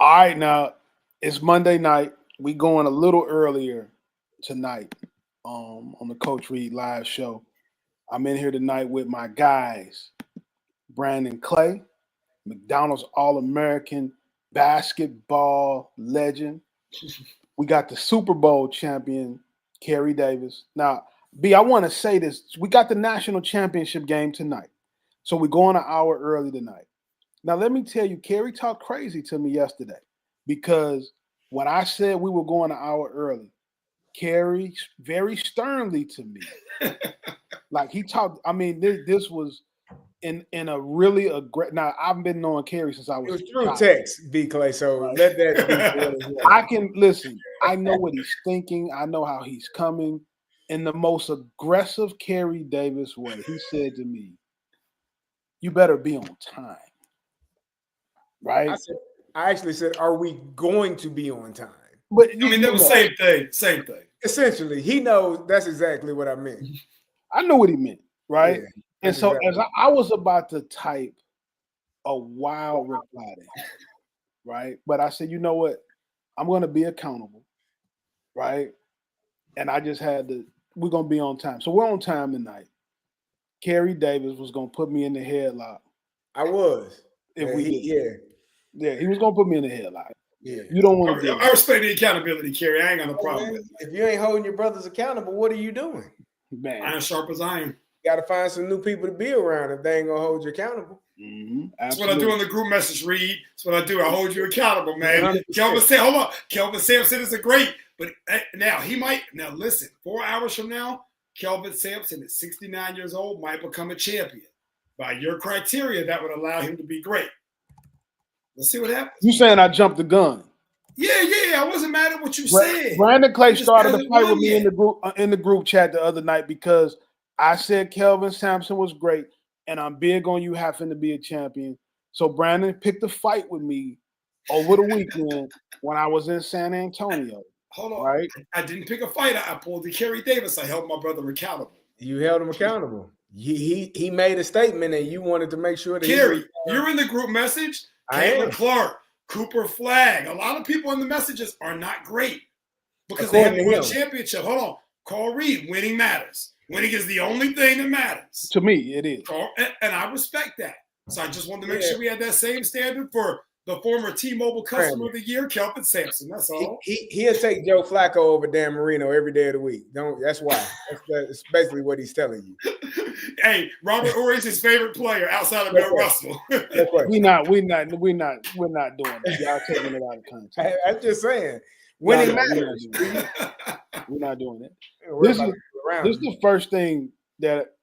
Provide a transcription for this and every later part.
All right, now it's Monday night. We going a little earlier tonight on the Coach Reed live show. I'm in here tonight with my guys, Brandon Clay, McDonald's All-American basketball legend. We got the Super Bowl champion, Kerry Davis. Now, B, I want to say this. We got the national championship game tonight. So we're going an hour early tonight. Now, let me tell you, Kerry talked crazy to me yesterday because when I said we were going an hour early, Kerry very sternly to me. Like he talked, I mean, this was in a really aggressive. Now, I've been knowing Kerry since I was. It was through text, B. Clay. So Right. let that be. I can listen. I know what he's thinking. I know how he's coming. In the most aggressive Kerry Davis way, he said to me, "You better be on time." Right? I actually said, "Are we going to be on time?" But I mean, that was same thing. Same thing. Essentially, he knows that's exactly what I meant. I knew what he meant, right? Yeah, and so exactly. as I was about to type a wild reply to him, right? But I said, you know what? I'm going to be accountable, right? And I just had to. We're going to be on time, so we're on time tonight. Kerry Davis was going to put me in the headlock. I was. If we did, yeah, he was going to put me in the headlock. Yeah, you don't want to do. I respect the accountability, Kerry. I ain't got no problem with it. If you ain't holding your brothers accountable, what are you doing? Man, iron sharp as iron. You got to find some new people to be around if they ain't gonna hold you accountable. Mm-hmm. That's what I do in the group message, Reed. That's what I do. I hold you accountable, man. Kelvin said, hold on. Kelvin Sampson is a great, but now he might. Now listen, 4 hours from now, Kelvin Sampson at 69 years old might become a champion. By your criteria, that would allow him to be great. Let's see what happens. You saying I jumped the gun? Yeah. I wasn't mad at what you said. Brandon Clay started a fight with me in the group chat the other night because I said Kelvin Sampson was great, and I'm big on you having to be a champion. So Brandon picked a fight with me over the weekend when I was in San Antonio. Hold on. Right? I didn't pick a fight. I pulled the Kerry Davis. I held my brother accountable. You held him accountable. He made a statement, and you wanted to make sure that Kerry, you're in the group message. Caitlin Clark, Cooper Flagg. A lot of people in the messages are not great because they haven't won a championship. Hold on. Carl Reed, winning matters. Winning is the only thing that matters. To me, it is. And I respect that. So I just wanted to make sure we had that same standard for the former T-Mobile Customer of the Year, Kelvin Sampson. That's all. He'll take Joe Flacco over Dan Marino every day of the week. That's why. That's basically what he's telling you. Hey, Robert Ory's his favorite player outside of Bill Russell. We're not doing it. Y'all taking it out of context. I'm just saying. Winning matters. We're not doing it. This is the first thing that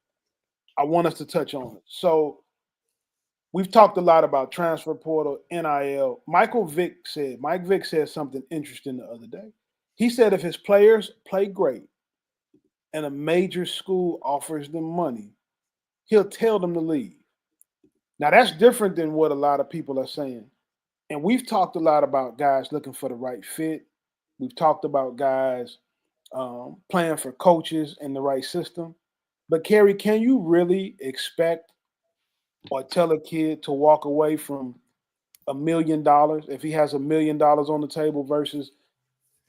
I want us to touch on. So we've talked a lot about transfer portal, NIL. Mike Vick said something interesting the other day. He said if his players play great and a major school offers them money, he'll tell them to leave. Now, that's different than what a lot of people are saying. And we've talked a lot about guys looking for the right fit. We've talked about guys playing for coaches in the right system. But, Kerry, can you really expect or tell a kid to walk away from $1 million if he has $1 million on the table versus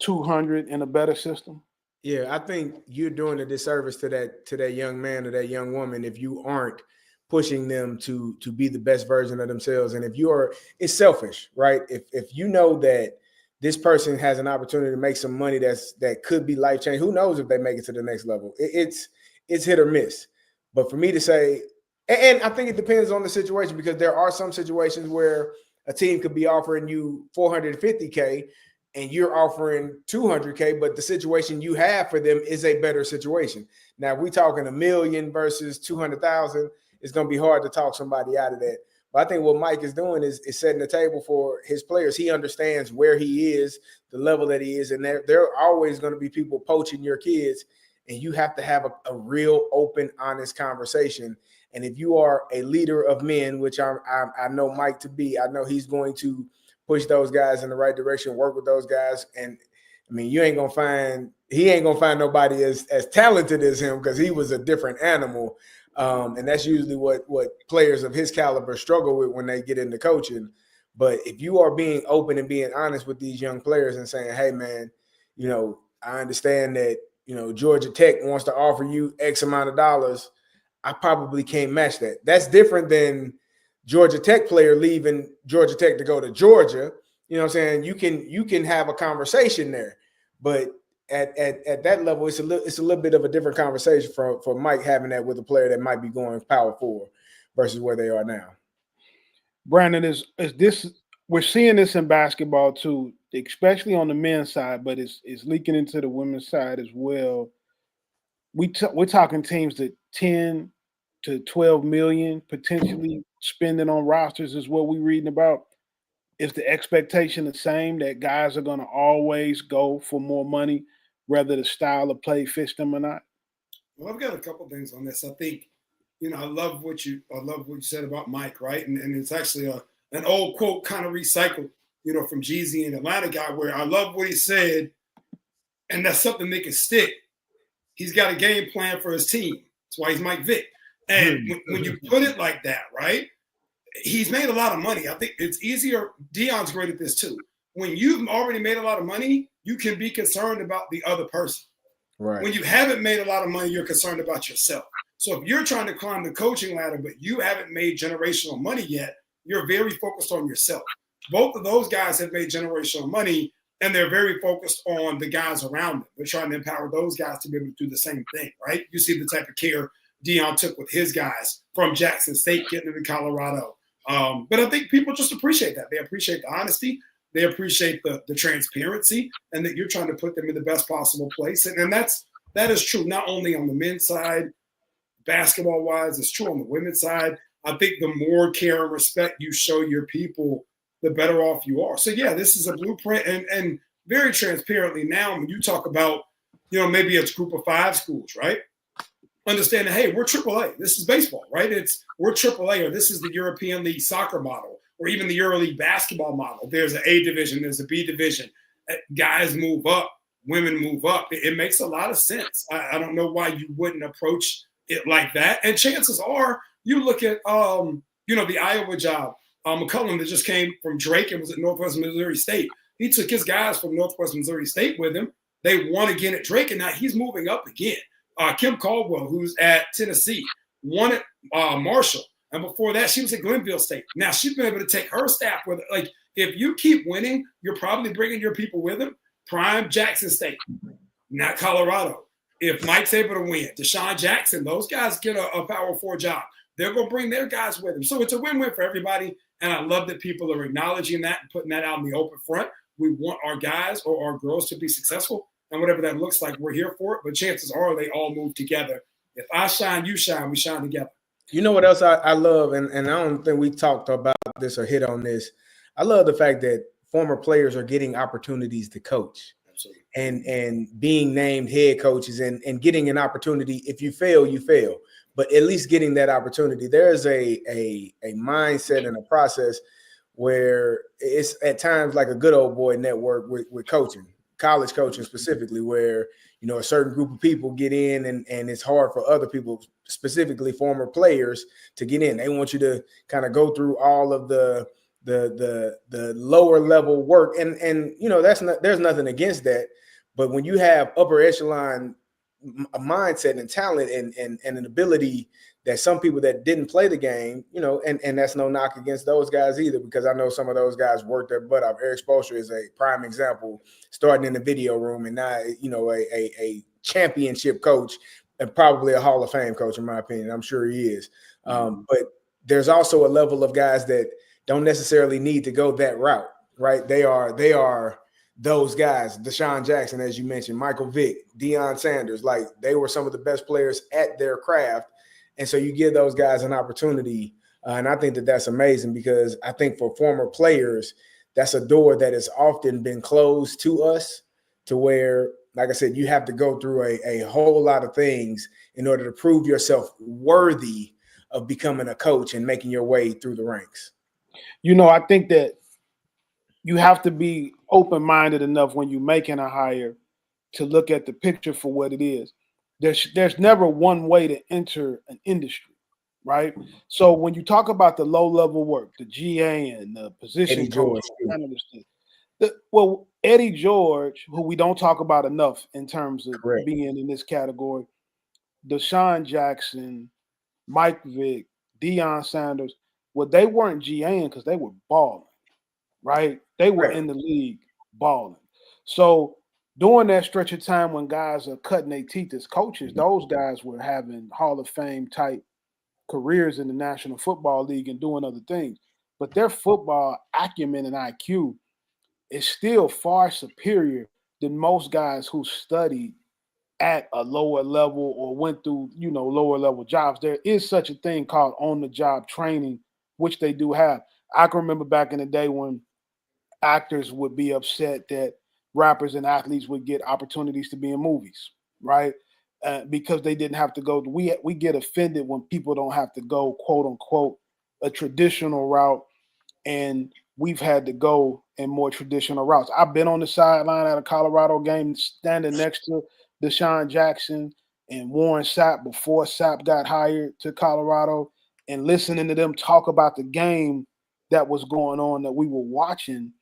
200 in a better system? Yeah, I think you're doing a disservice to that young man or that young woman if you aren't pushing them to be the best version of themselves. And if it's selfish, right? If you know that this person has an opportunity to make some money that could be life changing, who knows if they make it to the next level? It's hit or miss. But for me to say, and I think it depends on the situation, because there are some situations where a team could be offering you $450K and you're offering $200K, but the situation you have for them is a better situation. Now, if we're talking $1 million versus $200,000, it's going to be hard to talk somebody out of that. But I think what Mike is doing is setting the table for his players. He understands where he is, the level that he is, and there are always going to be people poaching your kids, and you have to have a real open, honest conversation. And if you are a leader of men, which I know Mike to be, I know he's going to push those guys in the right direction, work with those guys. And I mean, he ain't gonna find nobody as talented as him, because he was a different animal. And that's usually what players of his caliber struggle with when they get into coaching. But if you are being open and being honest with these young players and saying, hey, man, you know, I understand that, you know, Georgia Tech wants to offer you X amount of dollars. I probably can't match that. That's different than Georgia Tech player leaving Georgia Tech to go to Georgia. You know what I'm saying? You can have a conversation there. But at that level, it's a little bit of a different conversation for Mike having that with a player that might be going power forward versus where they are now. Brandon, is this, we're seeing this in basketball too, especially on the men's side, but it's leaking into the women's side as well. We're talking teams that 10 to 12 million potentially spending on rosters is what we're reading about. Is the expectation the same that guys are going to always go for more money, whether the style of play fits them or not? Well, I've got a couple things on this. I think, you know, I love what you said about Mike, right? And it's actually an old quote kind of recycled, you know, from Jeezy and Atlanta guy, where I love what he said, and that's something that can stick. He's got a game plan for his team. That's why he's Mike Vick. And when you put it like that, right? He's made a lot of money. I think it's easier. Deion's great at this too. When you've already made a lot of money, you can be concerned about the other person. Right. When you haven't made a lot of money, you're concerned about yourself. So if you're trying to climb the coaching ladder, but you haven't made generational money yet, you're very focused on yourself. Both of those guys have made generational money, and they're very focused on the guys around them. They're trying to empower those guys to be able to do the same thing, right? You see the type of care Deion took with his guys from Jackson State getting to Colorado. But I think people just appreciate that. They appreciate the honesty. They appreciate the transparency, and that you're trying to put them in the best possible place. And that is true not only on the men's side, basketball-wise, it's true on the women's side. I think the more care and respect you show your people, the better off you are. So, yeah, this is a blueprint. And very transparently now, when you talk about, you know, maybe it's group of 5 schools, right? Understand that, hey, we're AAA. This is baseball, right? We're AAA, or this is the European League soccer model, or even the EuroLeague basketball model. There's an A division, there's a B division. Guys move up, women move up. It makes a lot of sense. I don't know why you wouldn't approach it like that. And chances are, you look at, you know, the Iowa job. McCullum that just came from Drake and was at Northwest Missouri State. He took his guys from Northwest Missouri State with him. They won again at Drake, and now he's moving up again. Kim Caldwell, who's at Tennessee, won at Marshall. And before that, she was at Glenville State. Now she's been able to take her staff with her. Like, if you keep winning, you're probably bringing your people with him. Prime Jackson State, not Colorado. If Mike's able to win, Deshaun Jackson, those guys get a Power 4 job. They're going to bring their guys with them. So it's a win-win for everybody. And I love that people are acknowledging that and putting that out in the open front. We want our guys or our girls to be successful. And whatever that looks like, we're here for it. But chances are they all move together. If I shine, you shine, we shine together. You know what else I love, and I don't think we talked about this or hit on this. I love the fact that former players are getting opportunities to coach. Absolutely. And being named head coaches and getting an opportunity. If you fail, you fail. But at least getting that opportunity. There's a mindset and a process where it's at times like a good old boy network with coaching, college coaching specifically, where, you know, a certain group of people get in and it's hard for other people, specifically former players, to get in. They want you to kind of go through all of the lower level work. And you know, there's nothing against that. But when you have upper echelon a mindset and talent and an ability that some people that didn't play the game, you know, and that's no knock against those guys either, because I know some of those guys worked their butt off. Eric Spoelstra is a prime example, starting in the video room and now, you know, a championship coach and probably a Hall of Fame coach, in my opinion. I'm sure he is. But there's also a level of guys that don't necessarily need to go that route, right? They are those guys, Deshaun Jackson, as you mentioned, Michael Vick, Deion Sanders, like they were some of the best players at their craft. And so you give those guys an opportunity. And I think that that's amazing, because I think for former players, that's a door that has often been closed to us, to where, like I said, you have to go through a whole lot of things in order to prove yourself worthy of becoming a coach and making your way through the ranks. You know, I think that you have to be open-minded enough when you're making a hire to look at the picture for what it is. There's never one way to enter an industry. right? So when you talk about the low level work, the GA and the position Eddie coach, George. well, Eddie George, who we don't talk about enough in terms of Correct. being in this category, Deshaun Jackson, Mike Vick, Deion Sanders, well, they weren't GAing because they were balling, right? They were Right. in the league balling. So during that stretch of time when guys are cutting their teeth as coaches, those guys were having Hall of Fame type careers in the National Football League and doing other things. But their football acumen and IQ is still far superior than most guys who studied at a lower level or went through, lower level jobs. There is such a thing called on the job training, which they do have. I can remember back in the day when actors would be upset that rappers and athletes would get opportunities to be in movies, right? Because they didn't have to go. We get offended when people don't have to go, quote unquote, a traditional route, and we've had to go in more traditional routes. I've been on the sideline at a Colorado game, standing next to Deshaun Jackson and Warren Sapp before Sapp got hired to Colorado, and listening to them talk about the game that was going on that we were watching.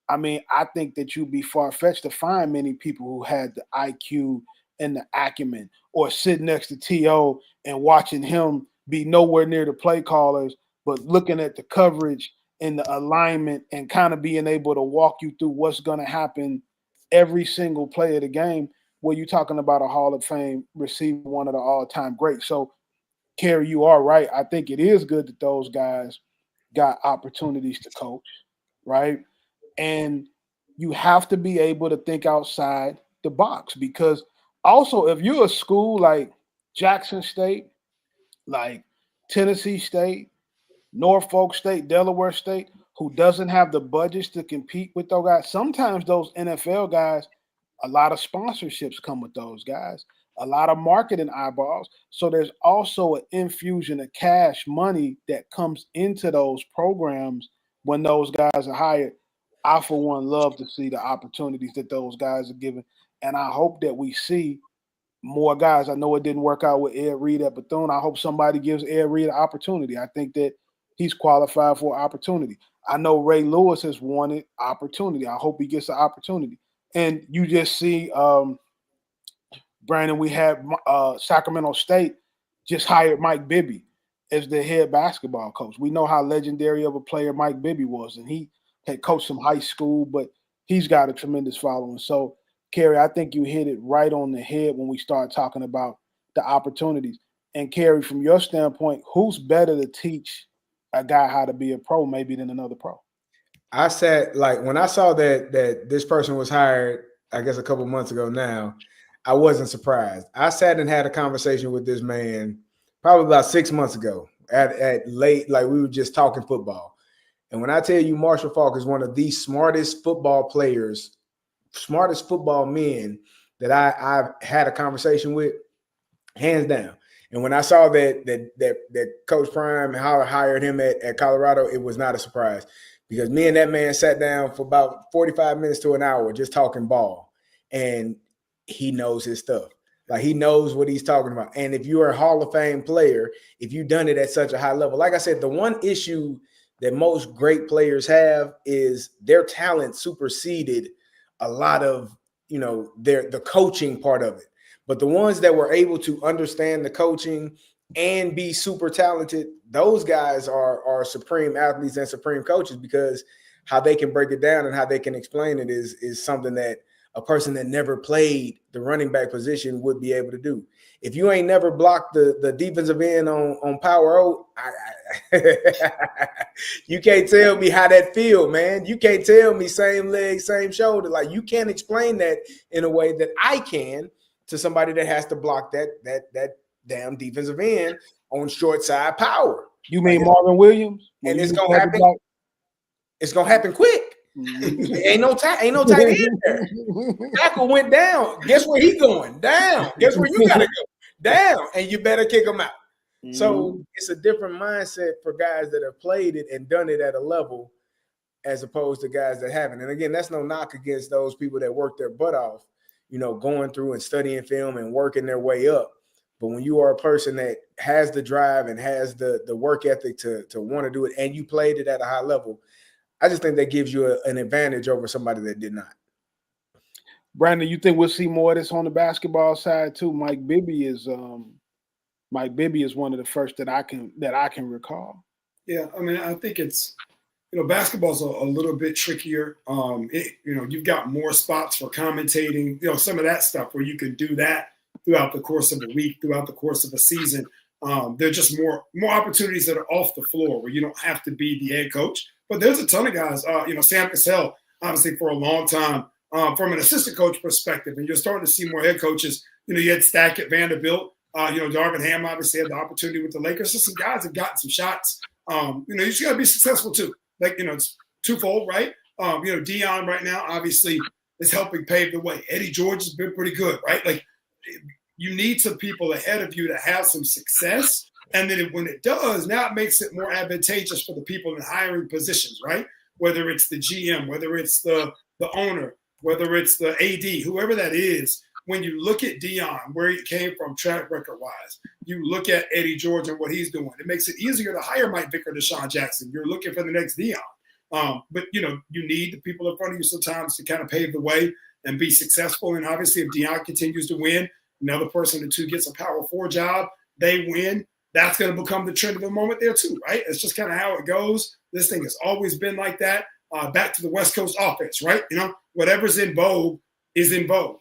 I mean, I think that you'd be far-fetched to find many people who had the IQ and the acumen, or sitting next to T.O. and watching him be nowhere near the play callers, but looking at the coverage and the alignment and kind of being able to walk you through what's going to happen every single play of the game. Where you're talking about a Hall of Fame receiver, one of the all-time greats. So, Kerry, you are right. I think it is good that those guys got opportunities to coach, right? And you have to be able to think outside the box, because also if you're a school like Jackson State, like Tennessee State, Norfolk State, Delaware State, who doesn't have the budgets to compete with those guys, sometimes those NFL guys, a lot of sponsorships come with those guys, a lot of marketing eyeballs. So there's also an infusion of cash money that comes into those programs when those guys are hired. I, for one, love to see the opportunities that those guys are given. And I hope that we see more guys. I know it didn't work out with Ed Reed at Bethune. I hope somebody gives Ed Reed an opportunity. I think that he's qualified for opportunity. I know Ray Lewis has wanted opportunity. I hope he gets an opportunity. And you just see, Brandon, we had Sacramento State just hired Mike Bibby as the head basketball coach. We know how legendary of a player Mike Bibby was, and he had coached some high school, but he's got a tremendous following. So, Kerry, I think you hit it right on the head when we start talking about the opportunities. And Kerry, from your standpoint, who's better to teach a guy how to be a pro maybe than another pro? I said, like, when I saw that this person was hired, I guess a couple months ago now, I wasn't surprised. I sat and had a conversation with this man probably about 6 months ago at late, like we were just talking football. And when I tell you Marshall Faulk is one of the smartest football players, smartest football men that I've had a conversation with, hands down. And when I saw that Coach Prime hired him at Colorado, it was not a surprise, because me and that man sat down for about 45 minutes to an hour just talking ball, and he knows his stuff. Like, he knows what he's talking about. And if you're a Hall of Fame player, if you've done it at such a high level, like I said, the one issue that most great players have is their talent superseded a lot of, the coaching part of it. But the ones that were able to understand the coaching and be super talented, those guys are supreme athletes and supreme coaches, because how they can break it down and how they can explain it is something that a person that never played the running back position would be able to do. If you ain't never blocked the defensive end on Power O, you can't tell me how that feel, man. You can't tell me same leg, same shoulder. Like, you can't explain that in a way that I can to somebody that has to block that damn defensive end on short side power. You mean Marvin Williams? And it's gonna happen. It's gonna happen quick. Mm-hmm. ain't no tight end there. Tackle went down. Guess where he going? Down. Guess where you gotta go? Down. And you better kick him out. Mm-hmm. So it's a different mindset for guys that have played it and done it at a level, as opposed to guys that haven't. And again, that's no knock against those people that work their butt off, going through and studying film and working their way up. But when you are a person that has the drive and has the work ethic to want to do it, and you played it at a high level, I just think that gives you an advantage over somebody that did not. Brandon, you think we'll see more of this on the basketball side too? Mike Bibby is one of the first that I can recall. Yeah, I mean, I think it's, basketball's a little bit trickier. You've got more spots for commentating, some of that stuff where you can do that throughout the course of a week, throughout the course of a season. There are just more opportunities that are off the floor where you don't have to be the head coach. But there's a ton of guys, Sam Cassell, obviously for a long time, from an assistant coach perspective, and you're starting to see more head coaches. You had Stack at Vanderbilt. Darvin Ham obviously had the opportunity with the Lakers. So some guys have gotten some shots. You just got to be successful too. It's twofold, right? Dion right now obviously is helping pave the way. Eddie George has been pretty good, right? You need some people ahead of you to have some success. And then when it does, now it makes it more advantageous for the people in hiring positions, right? Whether it's the GM, whether it's the owner, whether it's the AD, whoever that is. When you look at Dion, where he came from track record-wise, you look at Eddie George and what he's doing. It makes it easier to hire Mike Vick or Deshaun Jackson. You're looking for the next Dion. But, you need the people in front of you sometimes to kind of pave the way and be successful. And obviously, if Dion continues to win, another person or two gets a Power 4 job, they win. That's going to become the trend of the moment there too, right? It's just kind of how it goes. This thing has always been like that. Back to the West Coast offense, right? Whatever's in vogue is in vogue.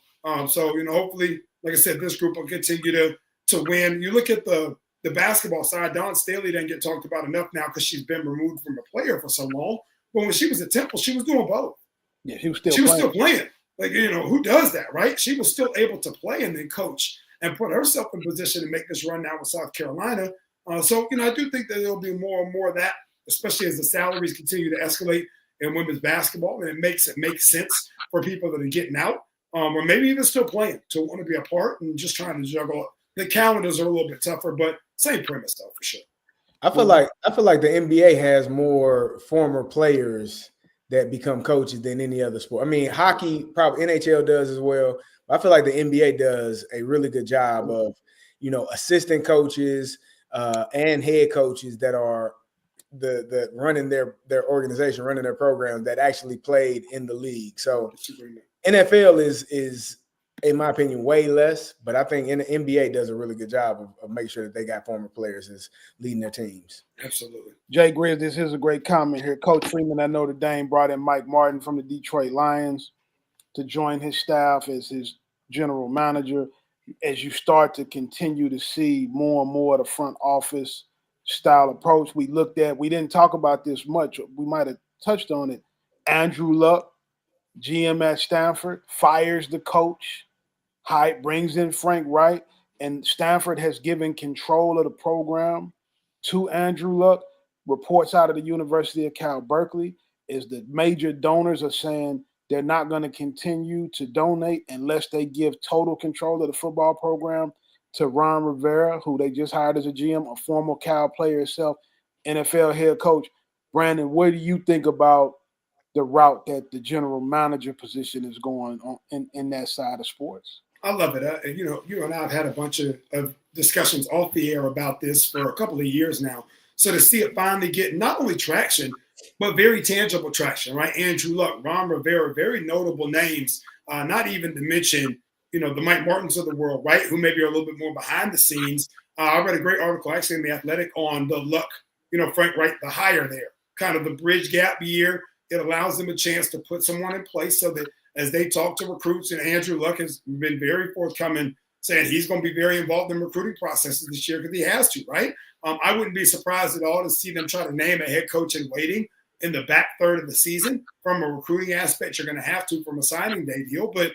So, hopefully, like I said, this group will continue to win. You look at the basketball side, Dawn Staley doesn't get talked about enough now because she's been removed from a player for so long. But when she was at Temple, she was doing both. Yeah, she was still playing. Who does that, right? She was still able to play and then coach and put herself in position to make this run now with South Carolina. So, I do think that there'll be more and more of that, especially as the salaries continue to escalate in women's basketball. And it makes sense for people that are getting out. Or maybe even still playing to want to be a part and just trying to juggle. The calendars are a little bit tougher, but same premise though, for sure. I feel like the NBA has more former players that become coaches than any other sport. I mean, hockey, probably NHL does as well. But I feel like the NBA does a really good job of, assistant coaches and head coaches that are the running their organization, running their program that actually played in the league. So NFL is, in my opinion, way less, but I think the NBA does a really good job of making sure that they got former players as leading their teams. Absolutely. Jay Grizz, this is a great comment here. Coach Freeman at Notre Dame brought in Mike Martin from the Detroit Lions to join his staff as his general manager. As you start to continue to see more and more of the front office style approach, we didn't talk about this much. We might have touched on it. Andrew Luck, GM at Stanford, fires the coach, brings in Frank Wright, and Stanford has given control of the program to Andrew Luck. Reports out of the University of Cal Berkeley is that major donors are saying they're not going to continue to donate unless they give total control of the football program to Ron Rivera, who they just hired as a GM, a former Cal player himself, NFL head coach. Brandon, what do you think about the route that the general manager position is going on in that side of sports? I love it. You and I have had a bunch of discussions off the air about this for a couple of years now. So to see it finally get not only traction, but very tangible traction, right? Andrew Luck, Ron Rivera, very notable names, not even to mention, the Mike Martins of the world, right? Who maybe are a little bit more behind the scenes. I read a great article actually in The Athletic on the Luck, Frank Wright, the hire there, kind of the bridge gap year. It allows them a chance to put someone in place so that as they talk to recruits, and Andrew Luck has been very forthcoming, saying he's going to be very involved in recruiting processes this year because he has to, right? I wouldn't be surprised at all to see them try to name a head coach in waiting in the back third of the season. From a recruiting aspect, you're going to have to from a signing day deal. But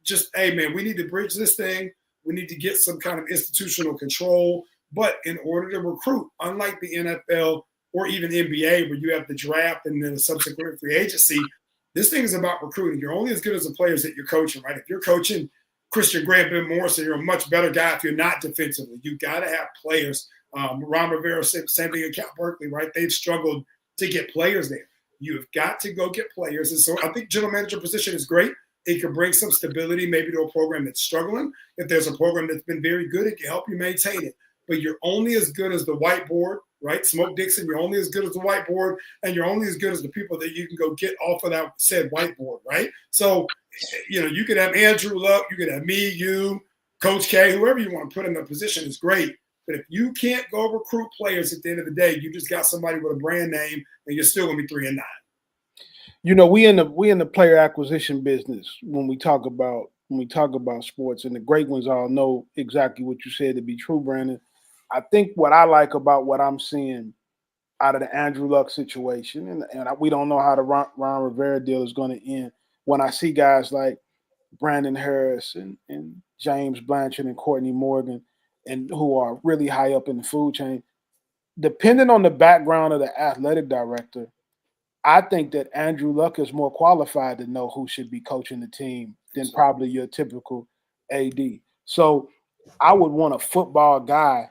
just, hey, man, we need to bridge this thing. We need to get some kind of institutional control. But in order to recruit, unlike the NFL or even NBA where you have the draft and then a subsequent free agency, this thing is about recruiting. You're only as good as the players that you're coaching, right? If you're coaching Christian Graham, Ben Morrison, you're a much better guy if you're not defensively. You got to have players. Ron Rivera, same thing at Cal Berkeley, right? They've struggled to get players there. You've got to go get players. And so I think general manager position is great. It can bring some stability maybe to a program that's struggling. If there's a program that's been very good, it can help you maintain it. But you're only as good as the whiteboard, right? Smoke Dixon, you're only as good as the whiteboard, and you're only as good as the people that you can go get off of that said whiteboard, right? So, you could have Andrew Luck, you could have me, you, Coach K, whoever you want to put in the position is great. But if you can't go recruit players at the end of the day, you just got somebody with a brand name, and you're still gonna be 3-9. We in the player acquisition business when we talk about sports, and the great ones all know exactly what you said to be true, Brandon. I think what I like about what I'm seeing out of the Andrew Luck situation, and we don't know how the Ron Rivera deal is going to end. When I see guys like Brandon Harris and James Blanchard and Courtney Morgan, and who are really high up in the food chain, depending on the background of the athletic director, I think that Andrew Luck is more qualified to know who should be coaching the team than probably your typical AD. So I would want a football guy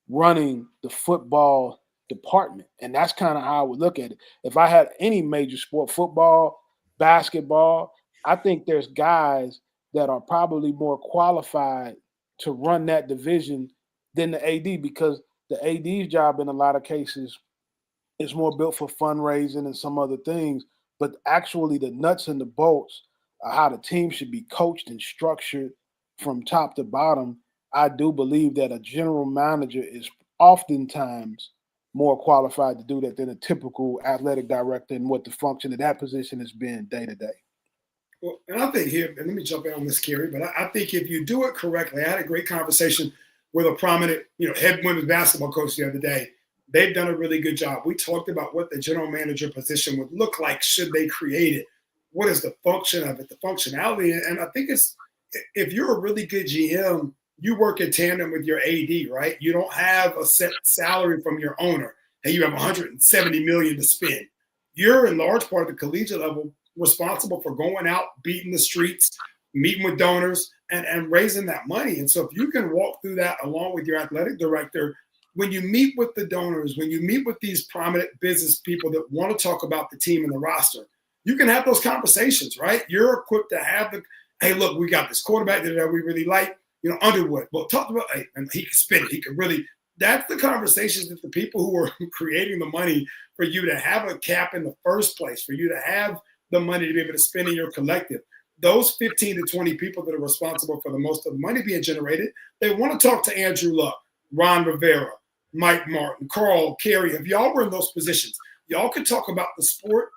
running the football department. And that's kind of how I would look at it. If I had any major sport, football, basketball, I think there's guys that are probably more qualified to run that division than the AD, because the AD's job in a lot of cases is more built for fundraising and some other things. But actually the nuts and the bolts of how the team should be coached and structured from top to bottom, I do believe that a general manager is oftentimes more qualified to do that than a typical athletic director, and what the function of that position has been day to day. Well, and I think here, and let me jump in on this, Kerry, but I think if you do it correctly, I had a great conversation with a prominent, head women's basketball coach the other day. They've done a really good job. We talked about what the general manager position would look like should they create it. What is the function of it, the functionality? And I think it's, if you're a really good GM, you work in tandem with your AD, right? You don't have a set salary from your owner and you have 170 million to spend. You're in large part of the collegiate level responsible for going out, beating the streets, meeting with donors, and raising that money. And so if you can walk through that along with your athletic director, when you meet with the donors, when you meet with these prominent business people that want to talk about the team and the roster, you can have those conversations, right? You're equipped to have hey, look, we got this quarterback that we really like, Underwood. Well, talk about, hey, and he can spin it. He can really, that's the conversations that the people who are creating the money for you to have a cap in the first place, for you to have the money to be able to spend in your collective. Those 15 to 20 people that are responsible for the most of the money being generated, they want to talk to Andrew Luck, Ron Rivera, Mike Martin, Carl, Kerry. If y'all were in those positions, y'all could talk about the sport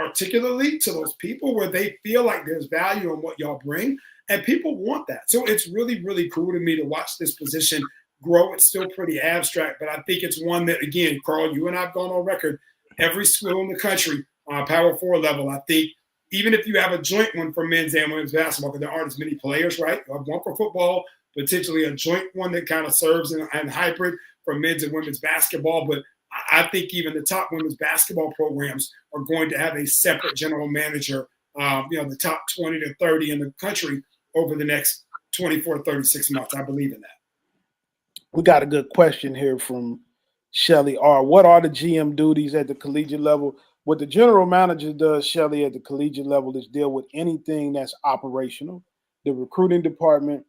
articulately to those people where they feel like there's value in what y'all bring, and people want that. So it's really, really cool to me to watch this position grow. It's still pretty abstract, but I think it's one that, again, Carl, you and I have gone on record, every school in the country on Power 4 level, I think, even if you have a joint one for men's and women's basketball, because there aren't as many players, right? You have one for football, potentially a joint one that kind of serves in hybrid for men's and women's basketball. But I think even the top women's basketball programs are going to have a separate general manager, the top 20 to 30 in the country over the next 24, 36 months. I believe in that. We got a good question here from Shelly R. What are the GM duties at the collegiate level? What the general manager does, Shelly, at the collegiate level is deal with anything that's operational, the recruiting department,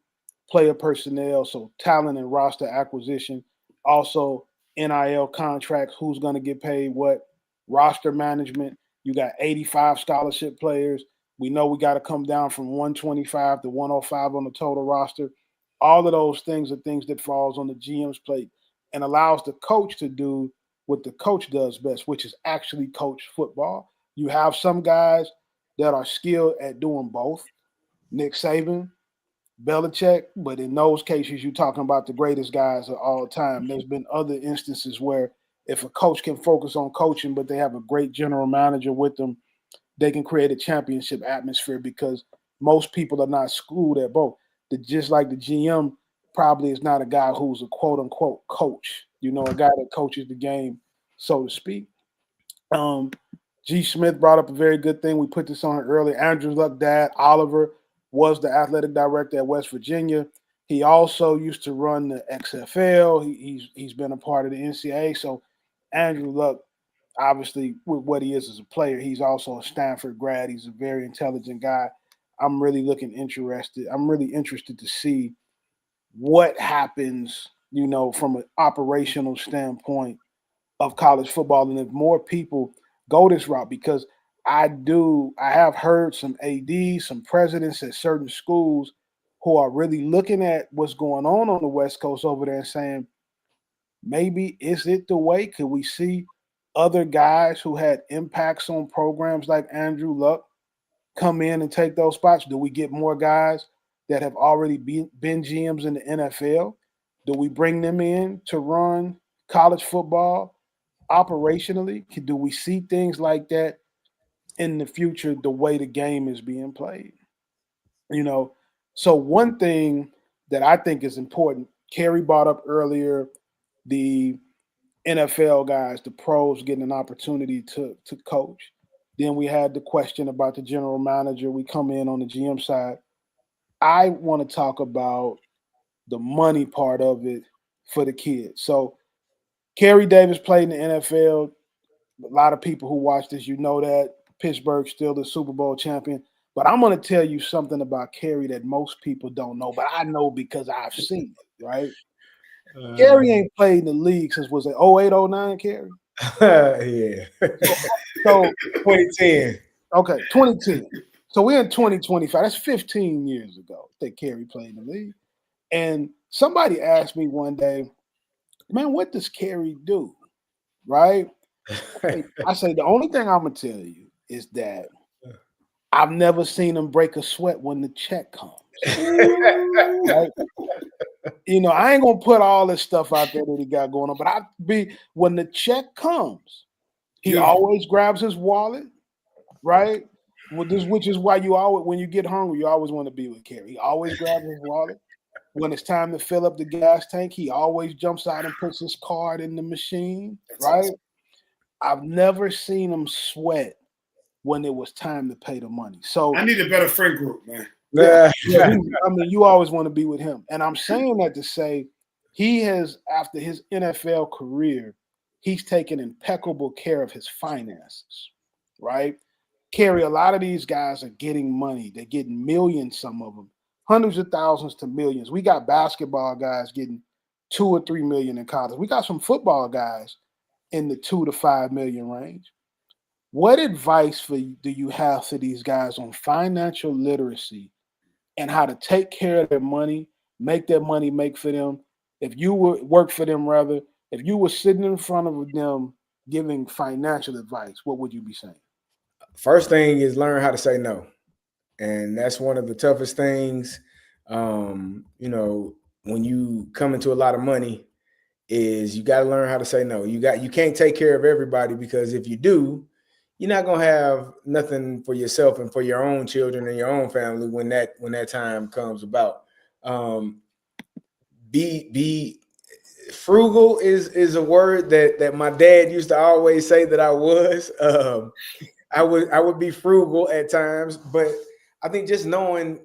player personnel, so talent and roster acquisition, also NIL contracts, who's going to get paid what, roster management. You got 85 scholarship players. We know we got to come down from 125 to 105 on the total roster. All of those things are things that falls on the GM's plate and allows the coach to do what the coach does best, which is actually coach football. You have some guys that are skilled at doing both. Nick Saban, Belichick, but in those cases, you're talking about the greatest guys of all time. There's been other instances where if a coach can focus on coaching, but they have a great general manager with them, they can create a championship atmosphere because most people are not schooled at both. Just like the GM probably is not a guy who's a quote unquote coach, a guy that coaches the game, so to speak. G. Smith brought up a very good thing. We put this on earlier. Andrew Luck dad, Oliver, was the athletic director at West Virginia. He also used to run the XFL. He's been a part of the NCAA. So Andrew Luck, obviously, with what he is as a player, he's also a Stanford grad. He's a very intelligent guy. I'm really interested. I'm really interested to see what happens, from an operational standpoint of college football, and if more people go this route, because I have heard some ADs, some presidents at certain schools who are really looking at what's going on the West Coast over there and saying, maybe is it the way? Could we see other guys who had impacts on programs like Andrew Luck come in and take those spots? Do we get more guys that have already been GMs in the NFL? Do we bring them in to run college football operationally? Do we see things like that in the future, the way the game is being played? So one thing that I think is important, Kerry brought up earlier, the NFL guys, the pros getting an opportunity to coach. Then we had the question about the general manager. We come in on the GM side. I want to talk about the money part of it for the kids. So Kerry Davis played in the NFL. A lot of people who watch this, that Pittsburgh's still the Super Bowl champion. But I'm going to tell you something about Kerry that most people don't know, but I know because I've seen it, right? Kerry ain't played in the league since, was it 08, 09, Kerry? Yeah. So 2010. Okay, 2010. So we're in 2025. That's 15 years ago that Kerry played in the league. And somebody asked me one day, man, what does Kerry do? Right? I say, the only thing I'm going to tell you is that I've never seen him break a sweat when the check comes. Right? I ain't going to put all this stuff out there that he got going on, but when the check comes, he always grabs his wallet, right? Which is why you always, when you get hungry, you always want to be with Kerry. He always grabs his wallet. When it's time to fill up the gas tank, he always jumps out and puts his card in the machine, right? Awesome. I've never seen him sweat when it was time to pay the money. So I need a better friend group, man. Yeah, you always want to be with him. And I'm saying that to say he has, after his NFL career, he's taken impeccable care of his finances, right? Kerry, a lot of these guys are getting money. They're getting millions, some of them, hundreds of thousands to millions. We got basketball guys getting 2 or 3 million in college. We got some football guys in the 2 to 5 million range. What advice do you have for these guys on financial literacy and how to take care of their money, make their money make for them? If you were work for them, rather, if you were sitting in front of them giving financial advice, what would you be saying? First thing is learn how to say no. And that's one of the toughest things, when you come into a lot of money, is you got to learn how to say no. You can't take care of everybody, because if you do, you're not going to have nothing for yourself and for your own children and your own family when that time comes about. Be frugal is a word that my dad used to always say that I was. I would be frugal at times, but I think just knowing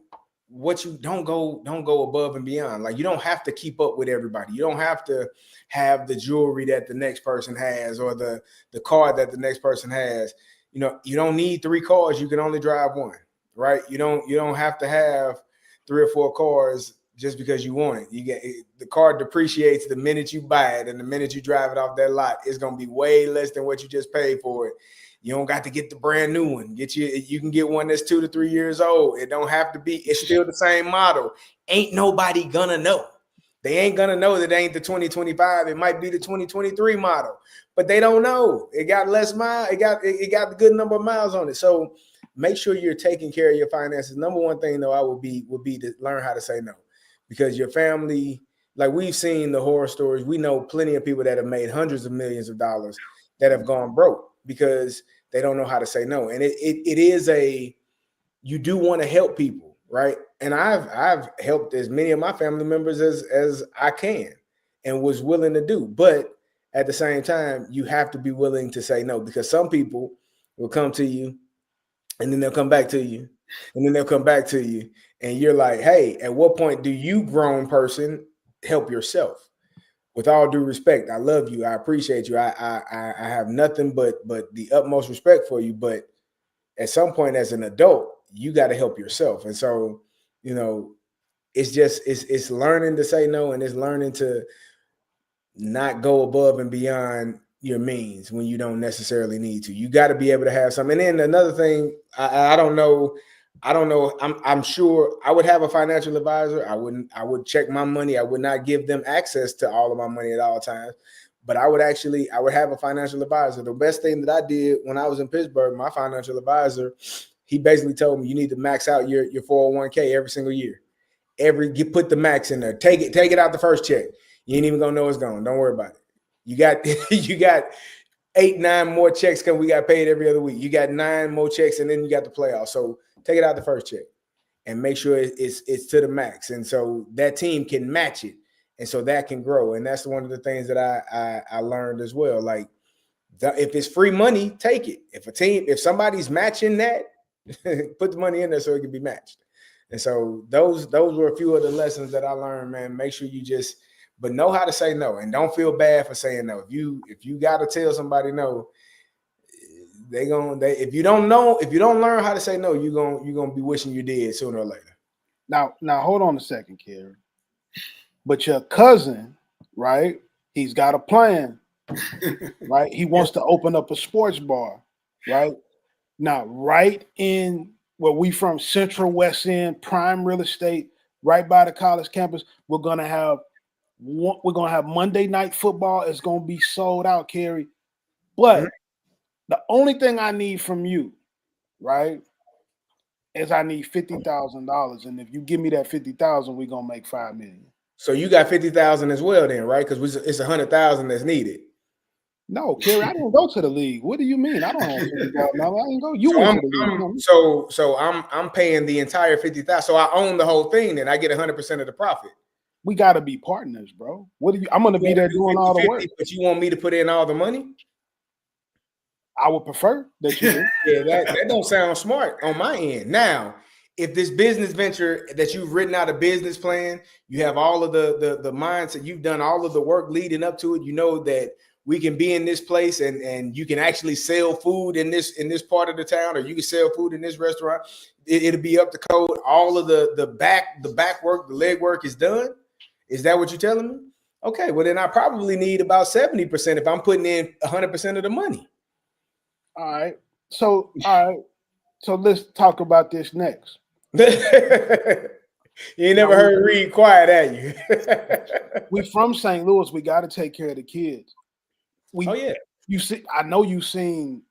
what you don't go above and beyond. Like, you don't have to keep up with everybody. You don't have to have the jewelry that the next person has, or the car that the next person has. You don't need 3 cars. You can only drive one, right? You don't have to have 3 or 4 cars just because you want it. The car depreciates the minute you buy it, and the minute you drive it off that lot, it's going to be way less than what you just paid for it. You don't got to get the brand new one. You can get one that's 2 to 3 years old. It don't have to be. It's still the same model. Ain't nobody gonna know. They ain't gonna know that it ain't the 2025. It might be the 2023 model, but they don't know. It got less miles. It got the good number of miles on it. So make sure you're taking care of your finances. Number one thing, though, would be to learn how to say no, because your family, like, we've seen the horror stories. We know plenty of people that have made hundreds of millions of dollars that have gone broke because they don't know how to say no. And it is you do want to help people, right? And I've helped as many of my family members as I can and was willing to do. But at the same time, you have to be willing to say no, because some people will come to you and then they'll come back to you and then they'll come back to you. And you're like, hey, at what point do you, grown person, help yourself? With all due respect, I love you. I appreciate you. I have nothing but the utmost respect for you. But at some point, as an adult, you got to help yourself. And so, you know, it's learning to say no, and it's learning to not go above and beyond your means when you don't necessarily need to. You got to be able to have something. And then another thing, I don't know. I'm sure I would have a financial advisor. I would check my money. I would not give them access to all of my money at all times, but I would have a financial advisor. The best thing that I did when I was in Pittsburgh, my financial advisor, he basically told me you need to max out your 401k every single year. Put the max in there. Take it out the first check. You ain't even gonna know it's gone. Don't worry about it. You got 8-9 more checks because we got paid every other week. You got 9 more checks, and then you got the playoffs. So take it out the first check and make sure it's to the max. And so that team can match it. And so that can grow. And that's one of the things that I learned as well. Like, if it's free money, take it. If somebody's matching that, put the money in there so it can be matched. And so those were a few of the lessons that I learned, man. Make sure you but know how to say no, and don't feel bad for saying no. If you got to tell somebody no, if you don't learn how to say no, you're gonna be wishing you did sooner or later. Now hold on a second, Kerry. But your cousin, right? He's got a plan, right? He wants to open up a sports bar, right? Now, right in where we from, Central West End, prime real estate, right by the college campus, we're gonna have Monday Night Football. It's gonna be sold out, Kerry. But the only thing I need from you, right, is I need $50,000, and if you give me that $50,000, we're gonna make $5 million. So you got 50,000 as well, then, right? Because it's 100,000 that's needed. No, Kerry, I didn't go to the league. What do you mean? I don't have $50,000. I didn't go. You went to the league. So I'm paying the entire 50,000. So I own the whole thing. Then I get 100% of the profit. We got to be partners, bro. I'm going to be there doing all the work. But you want me to put in all the money? I would prefer that you do. Yeah, that don't sound smart on my end. Now, if this business venture that you've written out a business plan, you have all of the mindset, you've done all of the work leading up to it, you know that we can be in this place and you can actually sell food in this part of the town, or you can sell food in this restaurant. It'll be up to code. All of the back work, the leg work is done. Is that what you're telling me? Okay, well then I probably need about 70% if I'm putting in 100% of the money. All right. So let's talk about this next. You ain't never heard Reed quiet, have you? We from St. Louis. We got to take care of the kids. You see, I know you've seen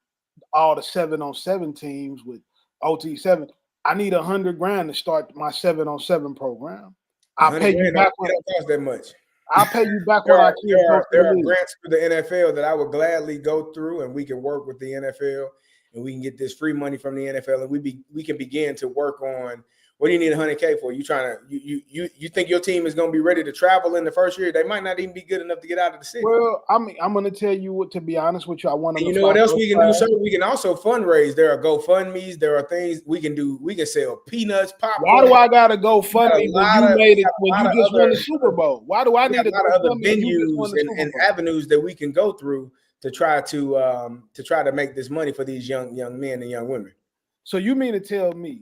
all the 7-on-7 teams with OT7. I need $100,000 to start my 7-on-7 program. I'll pay you back. It don't cost that much. I'll pay you back there when are, I can. There are grants for the NFL that I would gladly go through, and we can work with the NFL, and we can get this free money from the NFL, and we can begin to work on. What do you need $100K for? You think your team is going to be ready to travel in the first year? They might not even be good enough to get out of the city. Well, I'm going to tell you what. To be honest with you, I want to. You know what else we can do, sir? We can also fundraise. There are GoFundMe's. There are things we can do. We can sell peanuts, popcorn. Why do I got to GoFundMe when you just won the Super Bowl? Why do I need a lot of other venues and avenues that we can go through to try to make this money for these young men and young women? So you mean to tell me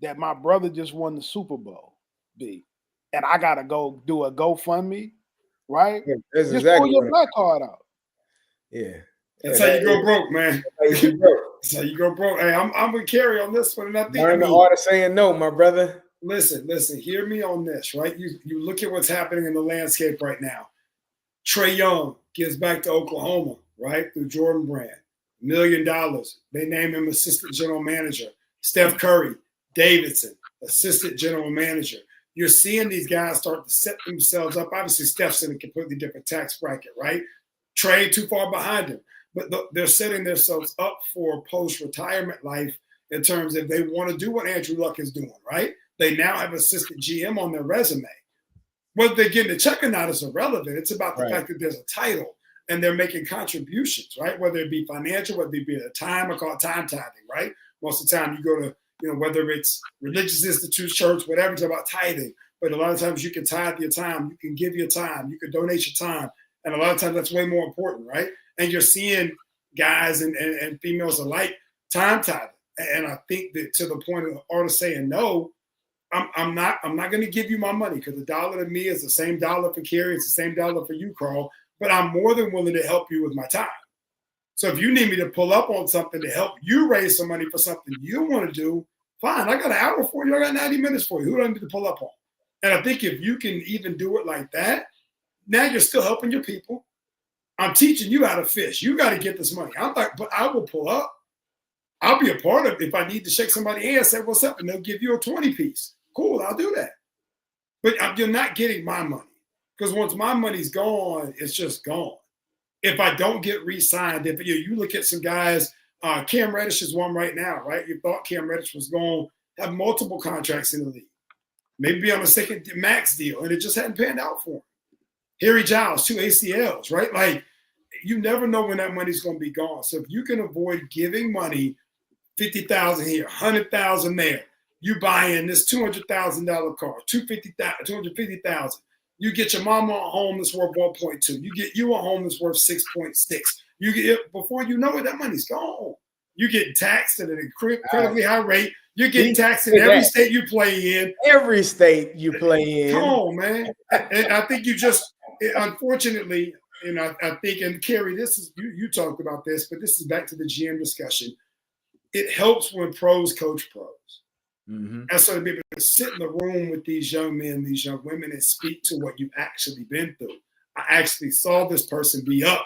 that my brother just won the Super Bowl, B, and I gotta go do a GoFundMe, right? Yeah, just exactly pull your black card out. Yeah, that's how you go broke, man. That's how you go broke. Hey, I'm with Kerry on this one, and I think learn the art of saying no, my brother. Listen. Hear me on this, right? You look at what's happening in the landscape right now. Trae Young gives back to Oklahoma, right, through Jordan Brand, $1 million. They name him assistant general manager. Steph Curry, Davidson, assistant general manager. You're seeing these guys start to set themselves up. Obviously, Steph's in a completely different tax bracket, right? Trae too far behind him. But they're setting themselves up for post-retirement life in terms of they want to do what Andrew Luck is doing, right? They now have assistant GM on their resume. Whether they're getting a check or not is irrelevant. It's about the fact that there's a title and they're making contributions, right? Whether it be financial, whether it be a time, or called time tithing, right? Most of the time you go to, whether it's religious institutes, church, whatever, it's about tithing. But a lot of times you can tithe your time, you can give your time, you can donate your time. And a lot of times that's way more important, right? And you're seeing guys and females alike time tithing. And I think that to the point of the artist saying no, I'm not going to give you my money, because the dollar to me is the same dollar for Kerry, it's the same dollar for you, Carl. But I'm more than willing to help you with my time. So if you need me to pull up on something to help you raise some money for something you want to do, fine. I got an hour for you. I got 90 minutes for you. Who do I need to pull up on? And I think if you can even do it like that, now you're still helping your people. I'm teaching you how to fish. You got to get this money. I'm like, but I will pull up. I'll be a part of it. If I need to shake somebody's hand, say, what's up? And they'll give you a 20 piece. Cool, I'll do that. But you're not getting my money, because once my money's gone, it's just gone. If I don't get re-signed, if you look at some guys, Cam Reddish is one right now, right? You thought Cam Reddish was going to have multiple contracts in the league, maybe be on a second max deal, and it just hadn't panned out for him. Harry Giles, 2 ACLs, right? Like, you never know when that money's going to be gone. So if you can avoid giving money, 50,000 here, 100,000 there, you buy in this $200,000 car, 250,000. You get your mama a home that's worth 1.2. You get you a home that's worth 6.6. You get, before you know it, that money's gone. You get taxed at an incredibly high rate. You're getting taxed in every state you play in. Every state you play in. Come on, man. And I think you just, unfortunately, and I think, and Kerry, this is, you talked about this, but this is back to the GM discussion. It helps when pros coach pros. Mm-hmm. And so to be able to sit in the room with these young men, these young women, and speak to what you've actually been through. I actually saw this person be up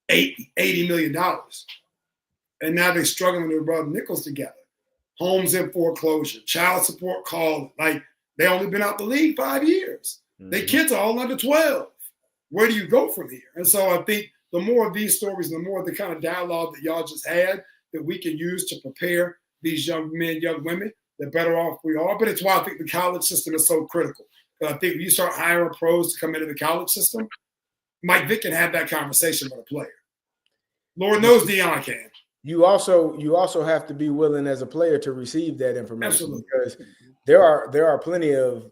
$80 million. And now they're struggling to rub nickels together. Homes in foreclosure, child support call. Like, they only been out the league 5 years. Mm-hmm. Their kids are all under 12. Where do you go from here? And so I think the more of these stories, the more of the kind of dialogue that y'all just had that we can use to prepare these young men, young women, the better off we are. But it's why I think the college system is so critical. I think when you start hiring pros to come into the college system, Mike Vick can have that conversation with a player. Lord knows Deion can. You also have to be willing as a player to receive that information. Absolutely. Because there are plenty of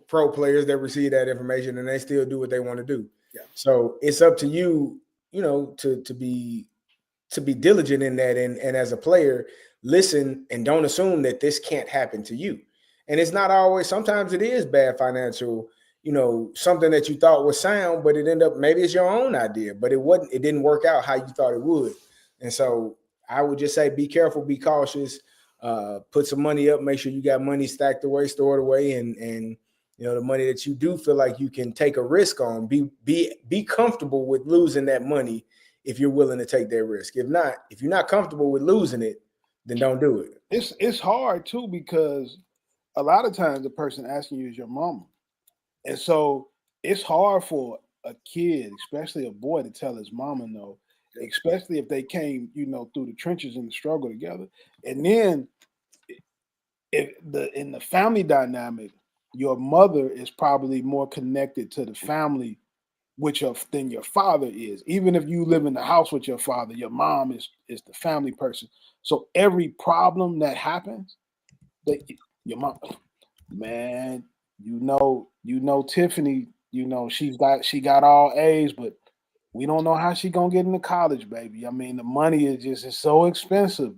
pro players that receive that information and they still do what they want to do. Yeah. So it's up to you, to be diligent in that, and as a player, listen and don't assume that this can't happen to you. And it's not always, sometimes it is bad financial, something that you thought was sound, but it ended up, maybe it's your own idea, but it didn't work out how you thought it would. And so I would just say, be careful, be cautious, put some money up, make sure you got money stacked away, stored away, and the money that you do feel like you can take a risk on, be comfortable with losing that money if you're willing to take that risk. If you're not comfortable with losing it, then don't do it. It's hard too, because a lot of times the person asking you is your mama. And so it's hard for a kid, especially a boy, to tell his mama no, especially if they came, through the trenches and the struggle together. And then in the family dynamic, your mother is probably more connected to the family than your father is. Even if you live in the house with your father, your mom is the family person. So every problem that happens, your mom, man, Tiffany, she got all A's, but we don't know how she gonna get into college, baby. I mean, the money is so expensive.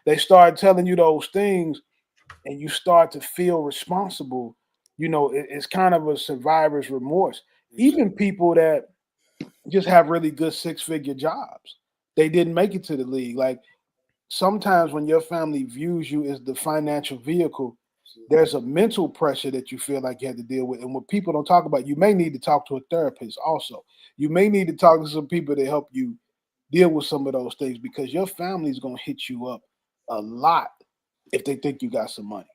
They start telling you those things, and you start to feel responsible. It's kind of a survivor's remorse. Even people that just have really good 6-figure jobs, they didn't make it to the league. Like, sometimes when your family views you as the financial vehicle, there's a mental pressure that you feel like you have to deal with. And what people don't talk about, you may need to talk to a therapist also. You may need to talk to some people to help you deal with some of those things, because your family's going to hit you up a lot if they think you got some money.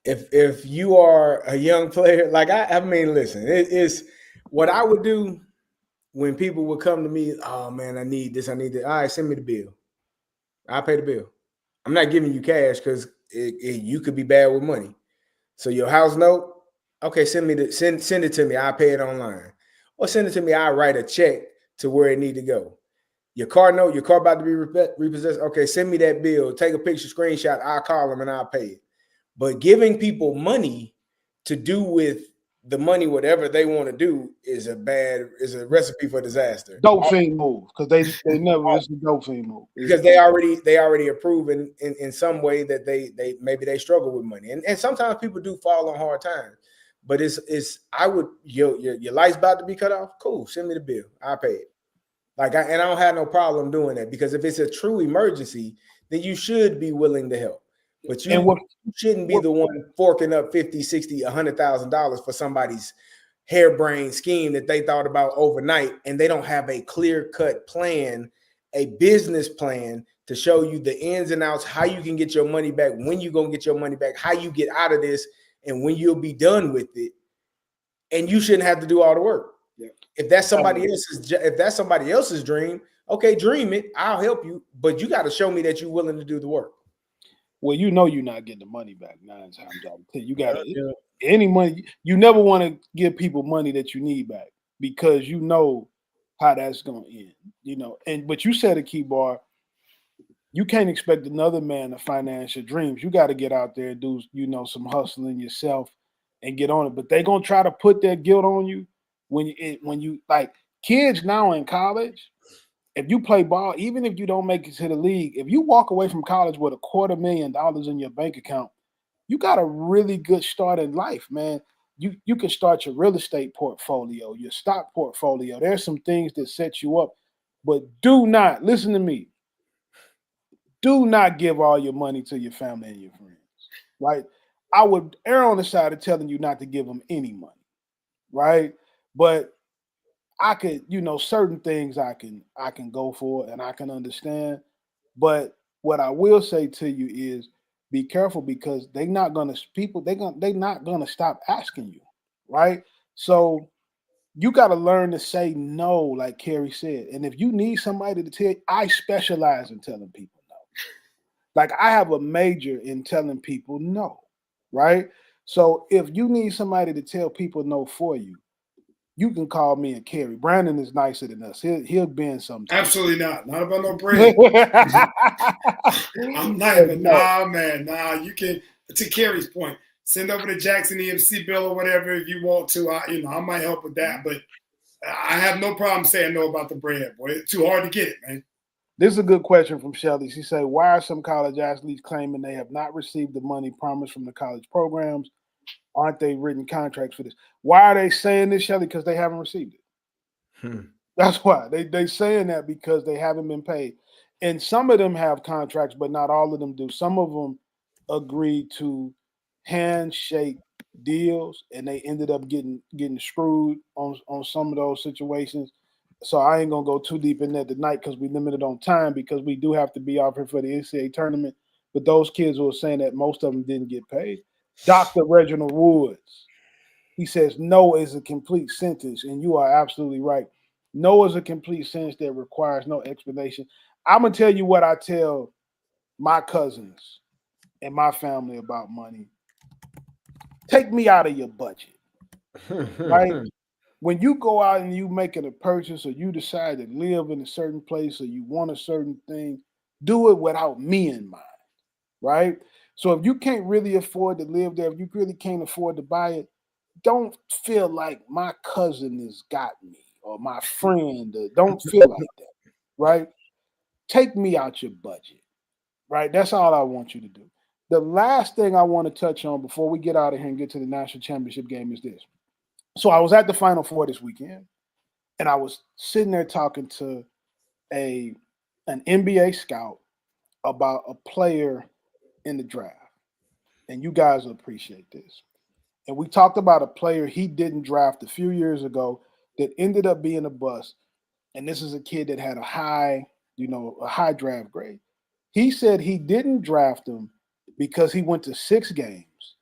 If you are a young player, like I mean, listen, it's what I would do when people would come to me. Oh man, I need this, I need that. All right, send me the bill. I'll pay the bill. I'm not giving you cash because you could be bad with money. So your house note, okay, send it to me. I'll pay it online, or send it to me. I'll write a check to where it need to go. Your car note, your car about to be repossessed. Okay, send me that bill. Take a picture, screenshot. I'll call them and I'll pay it. But giving people money to do with the money, whatever they want to do, is a recipe for disaster. Dope fiend move, because they never it's a dope fiend move. Because they already approve in some way that they maybe they struggle with money. And sometimes people do fall on hard times. But I would your lights about to be cut off. Cool, send me the bill. I'll pay it. I don't have no problem doing that, because if it's a true emergency, then you should be willing to help. But you shouldn't be the one forking up $50,000, $60,000, $100,000 for somebody's harebrained scheme that they thought about overnight, and they don't have a clear-cut plan, a business plan to show you the ins and outs, how you can get your money back, when you're going to get your money back, how you get out of this, and when you'll be done with it. And you shouldn't have to do all the work. Yeah. If that's somebody else's dream, okay, dream it. I'll help you, but you got to show me that you're willing to do the work. Well, you're not getting the money back 9 times out of 10. You got any money. You never want to give people money that you need back, because you know how that's going to end. But you said a key bar. You can't expect another man to finance your dreams. You got to get out there and do some hustling yourself and get on it. But they're gonna try to put that guilt on you when you like kids now in college. If you play ball, even if you don't make it to the league, if you walk away from college with $250,000 in your bank account, you got a really good start in life, man. You can start your real estate portfolio, your stock portfolio. There's some things that set you up, but do not listen to me. Do not give all your money to your family and your friends. Right? I would err on the side of telling you not to give them any money. Right? But I could, certain things I can go for and I can understand. But what I will say to you is be careful, because they're not gonna stop asking you, right? So you got to learn to say no, like Kerry said. And if you need somebody to tell you, I specialize in telling people no. Like I have a major in telling people no, right? So if you need somebody to tell people no for you, you can call me and Kerry. Brandon is nicer than us. He'll bend sometimes. Absolutely not. Not about no bread. I'm nice, but nah. You can, to Kerry's point, send over the Jackson EMC bill or whatever if you want to. I might help with that, but I have no problem saying no about the bread, boy. It's too hard to get it, man. This is a good question from Shelly. She said, why are some college athletes claiming they have not received the money promised from the college programs? Aren't they written contracts for this? Why are they saying this, Shelly? Because they haven't received it. That's why. They saying that because they haven't been paid. And some of them have contracts, but not all of them do. Some of them agreed to handshake deals, and they ended up getting screwed on some of those situations. So I ain't gonna go too deep in that tonight because we limited on time, because we do have to be out here for the NCAA tournament. But those kids were saying that most of them didn't get paid. Dr. Reginald Woods, he says no is a complete sentence, and you are absolutely right. No is a complete sentence that requires no explanation. I'm gonna tell you what I tell my cousins and my family about money. Take me out of your budget, right? When you go out and you making a purchase, or you decide to live in a certain place, or you want a certain thing, do it without me in mind, right? So if you can't really afford to live there, if you really can't afford to buy it, don't feel like my cousin has got me or my friend. Don't feel like that, right? Take me out your budget, right? That's all I want you to do. The last thing I want to touch on before we get out of here and get to the national championship game is this. So I was at the Final Four this weekend, and I was sitting there talking to an NBA scout about a player in the draft. And you guys will appreciate this. And we talked about a player he didn't draft a few years ago that ended up being a bust. And this is a kid that had a high draft grade. He said he didn't draft him because he went to 6 games.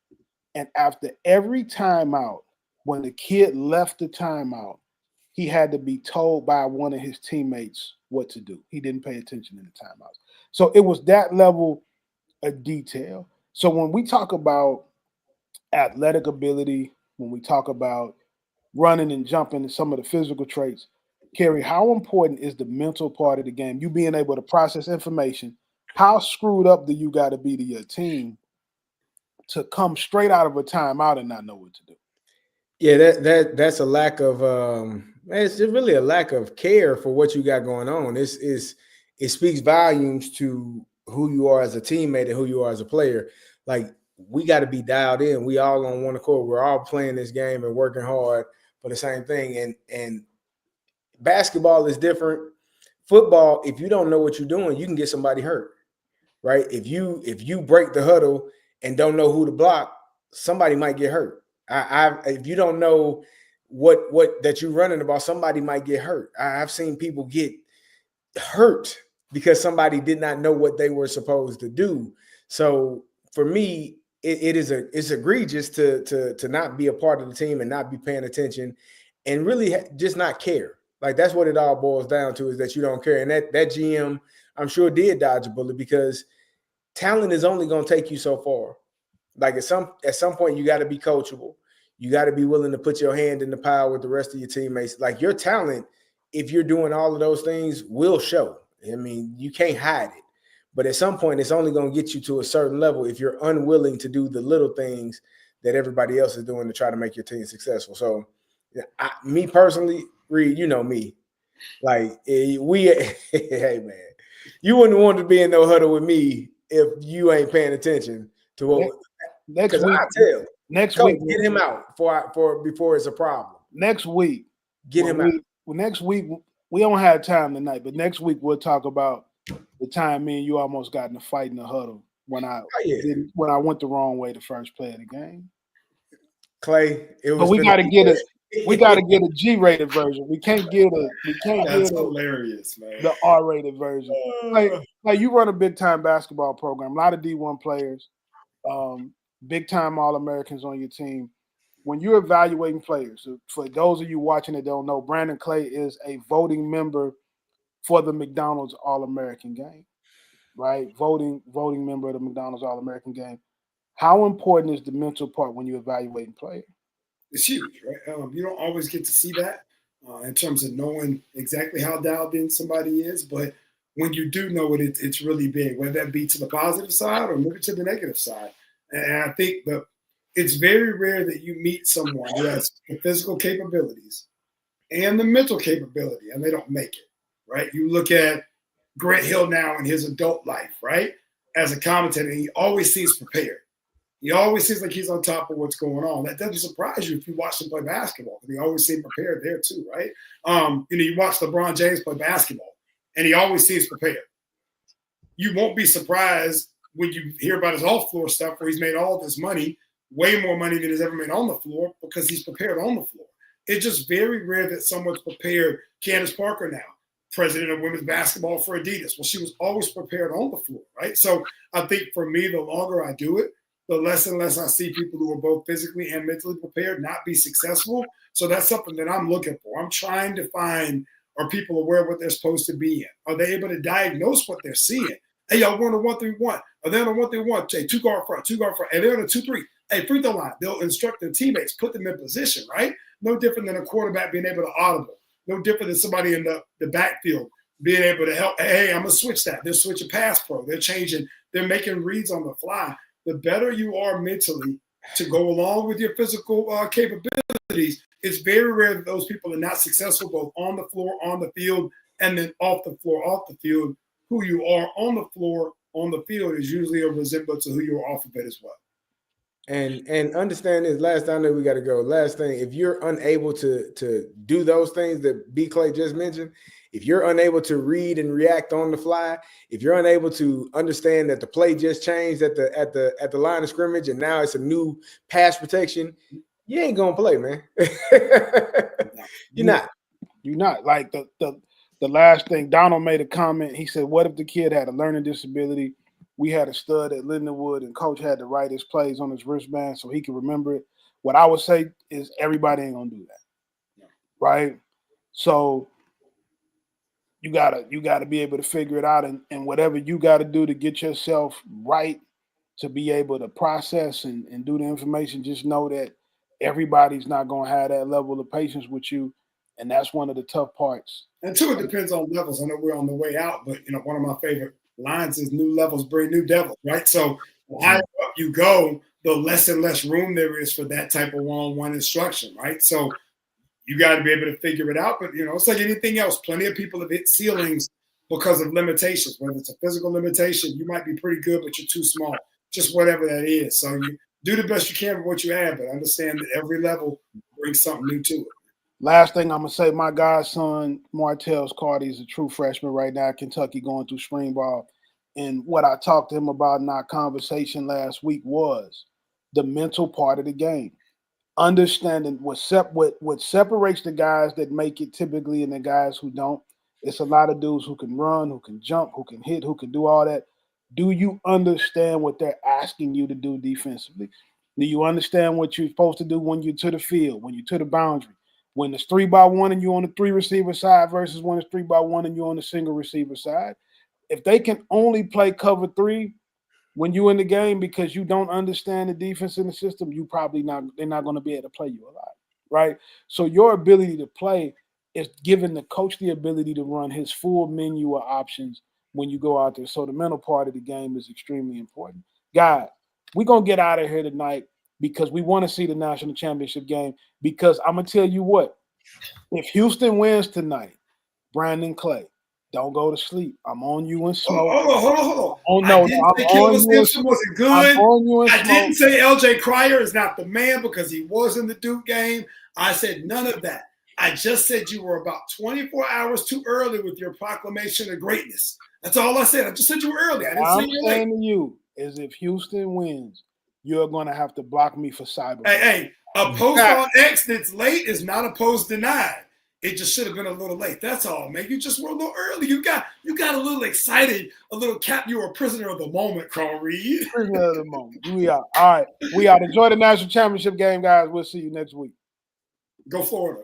And after every timeout, when the kid left the timeout, he had to be told by one of his teammates what to do. He didn't pay attention in the timeouts. So it was that level of detail. So when we talk about athletic ability, when we talk about running and jumping and some of the physical traits, Kerry, how important is the mental part of the game? You being able to process information. How screwed up do you got to be to your team to come straight out of a timeout and not know what to do? Yeah, that's a lack of it's just really a lack of care for what you got going on. It speaks volumes to who you are as a teammate and who you are as a player. Like, we got to be dialed in. We all on one accord. We're all playing this game and working hard for the same thing. And basketball is different. Football, if you don't know what you're doing, you can get somebody hurt, right? If you break the huddle and don't know who to block, somebody might get hurt. If you don't know what that you're running the ball, somebody might get hurt. I've seen people get hurt because somebody did not know what they were supposed to do. So for me, it's egregious to not be a part of the team and not be paying attention and really just not care. Like, that's what it all boils down to, is that you don't care. And that GM, I'm sure, did dodge a bullet, because talent is only going to take you so far. Like, at some point, you got to be coachable. You got to be willing to put your hand in the pile with the rest of your teammates. Like, your talent, if you're doing all of those things, will show. I mean, you can't hide it. But at some point, it's only going to get you to a certain level if you're unwilling to do the little things that everybody else is doing to try to make your team successful. So, me personally, Reed, you know me. Like, hey, man, you wouldn't want to be in no huddle with me if you ain't paying attention to what. Next week, next week, get him out before it's a problem. Next week, get him out. Next week, we don't have time tonight, but next week we'll talk about the time me and you almost got in a fight in the huddle when I went the wrong way the first play of the game. Clay, but we got to get it. We got to get a G-rated version. We can't get That's hilarious, man. The R-rated version. Like you run a big-time basketball program. A lot of D1 players, big-time All-Americans on your team. When you're evaluating players, for those of you watching that don't know, Brandon Clay is a voting member for the McDonald's All-American game, right? Voting member of the McDonald's All-American game. How important is the mental part when you're evaluating players? It's huge, right? You don't always get to see that in terms of knowing exactly how dialed in somebody is, but when you do know it, it's really big, whether that be to the positive side or maybe to the negative side. And I think that it's very rare that you meet someone who has the physical capabilities and the mental capability, and they don't make it, right? You look at Grant Hill now in his adult life, right? As a commentator, he always seems prepared. He always seems like he's on top of what's going on. That doesn't surprise you if you watch him play basketball. He always seems prepared there too, right? You watch LeBron James play basketball, and he always seems prepared. You won't be surprised when you hear about his off-floor stuff where he's made all this money, way more money than he's ever made on the floor, because he's prepared on the floor. It's just very rare that someone's prepared. Candace Parker now, president of women's basketball for Adidas. Well, she was always prepared on the floor, right? So I think for me, the longer I do it, the less and less I see people who are both physically and mentally prepared not be successful. So that's something that I'm looking for. I'm trying to find, are people aware of what they're supposed to be in? Are they able to diagnose what they're seeing? Hey, y'all, we're on a 1-3-1. Are they on a 1-3-1? Hey, two guard front. Hey, they're on a 2-3. Hey, free throw line. They'll instruct their teammates, put them in position, right? No different than a quarterback being able to audible. No different than somebody in the backfield being able to help. Hey, I'm going to switch that. They're switching pass pro. They're changing. They're making reads on the fly. The better you are mentally to go along with your physical capabilities, it's very rare that those people are not successful both on the floor, on the field, and then off the floor, off the field. Who you are on the floor, on the field is usually a resemblance of who you are off of it as well. And understand this, last time that we got to go. Last thing, if you're unable to do those things that B. Clay just mentioned, if you're unable to read and react on the fly, if you're unable to understand that the play just changed at the line of scrimmage and now it's a new pass protection, you ain't gonna play, man. You're not. Like the last thing, Donald made a comment. He said, "What if the kid had a learning disability? We had a stud at Lindenwood, and coach had to write his plays on his wristband so he could remember it." What I would say is everybody ain't gonna do that, right? So you gotta be able to figure it out, and whatever you got to do to get yourself right to be able to process and do the information, just know that everybody's not gonna have that level of patience with you, and that's one of the tough parts. And two, it depends on levels. I know we're on the way out, but one of my favorite lines is "New levels bring new devils," right? So the higher up you go, the less and less room there is for that type of one-on-one instruction, right? So you got to be able to figure it out. But, it's like anything else. Plenty of people have hit ceilings because of limitations. Whether it's a physical limitation, you might be pretty good, but you're too small. Just whatever that is. So you do the best you can with what you have, but understand that every level brings something new to it. Last thing I'm going to say, my godson, Martell's Cardi, is a true freshman right now at Kentucky going through spring ball. And what I talked to him about in our conversation last week was the mental part of the game. Understanding what separates the guys that make it typically and the guys who don't. It's a lot of dudes who can run, who can jump, who can hit, who can do all that. Do you understand what they're asking you to do defensively? Do you understand what you're supposed to do when you're to the field, when you're to the boundary? When it's 3-by-1 and you're on the 3 receiver side versus when it's 3-by-1 and you're on the single receiver side. If they can only play cover 3 when you're in the game because you don't understand the defense in the system, they're not going to be able to play you a lot, right? So your ability to play is giving the coach the ability to run his full menu of options when you go out there. So the mental part of the game is extremely important. Guys, we're going to get out of here tonight because we want to see the national championship game. Because I'm going to tell you what, if Houston wins tonight, Brandon Clay, don't go to sleep. I'm on you and smoke. Hold on. Oh, no, I didn't say Kelvin Sampson wasn't good. I didn't say LJ Cryer is not the man because he was in the Duke game. I said none of that. I just said you were about 24 hours too early with your proclamation of greatness. That's all I said. I just said you were early. I didn't say you were late. I'm saying to you is if Houston wins, you're going to have to block me for cyber. Hey, a post on X that's late is not a post denied. It just should have been a little late. That's all, man. You just were a little early. You got a little excited, a little you were a prisoner of the moment, Carl Reed. Prisoner of the moment. We are. All right. We out. Enjoy the national championship game, guys. We'll see you next week. Go Florida.